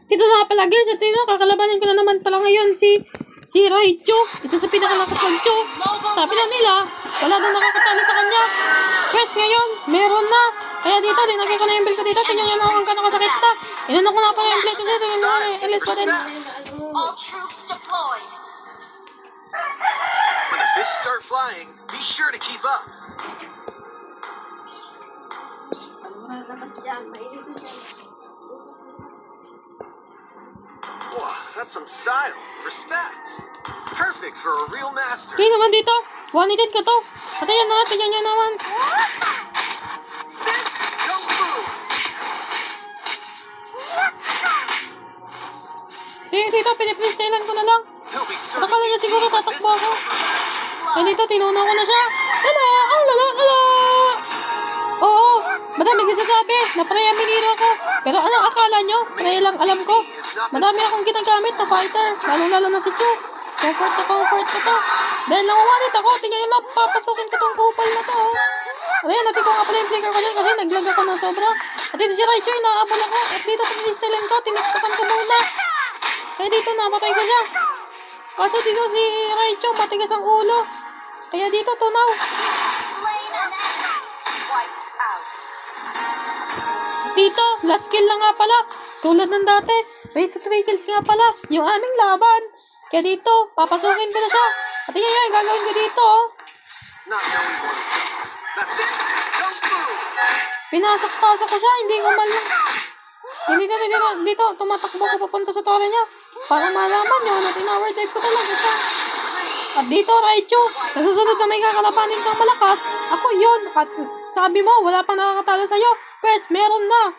Dito na nga pala guys, at yun, kakalabanin ko na naman pala ngayon si Raichu, isa sa pinakalakas ng Chu. Sabi na nila, wala na nakakatalo sa kanya. Quest ngayon, meron na. Kaya dito, dinagay ko na yung build ko dito. Tingnan nyo na kung kano kasakit na. Inanok ko na pala yung plate ko dito. Tingnan nyo na, ilis pa rin. All troops deployed. When the fish start flying, be sure to keep up. Wow, that's some style. Respect. Perfect for a real master. Okay naman dito. One-hit ko to. At ayan na, tingnan nyo naman. This is Kung Fu. Dito, pinipinstylan ko na lang. He'll be Akala niya siguro serving tatakbo ako. Eh dito, tinunaw ko na siya. Lala! Oh, lala! Lala! Oo, madami nagsasabi na Freya miniro ko. Pero anong akala nyo? Freya lang alam ko. Madami akong ginagamit na fighter. Lalo na si Chu. Comfort ko to. Dahil nanguwanit ako, tingnan nyo lang, papasukin ko tong kupal na to. Ayan, natin ko nga pala yung flicker ko dyan kasi naglag ako ng sobra. At dito si Raichu, inaabol ako. At dito, pinistailan ko, tinaktakan ko muna. Kaya dito, napatay ko siya. Kaso dito si Raichu, matigas ang ulo. Kaya dito, tunaw. Dito, last kill na nga pala. Tulad ng dati. Wait, sa 3 kills nga pala. Yung aming laban. Kaya dito, papasukin ko na siya. At yun, gagawin ko dito, oh. Not knowing oneself. That this is Kung Fu. Pinasok-pasok ko siya, hindi ko man lang. Dito, tumatakbo ko papunta sa tore niya. Para malaman niyo na tinower dive ko talaga siya. At dito, Raichu, sa susunod na may kakalabanin kang malakas, ako yun. At sabi mo, wala pang nakakatalo sa'yo. Pwes, meron na.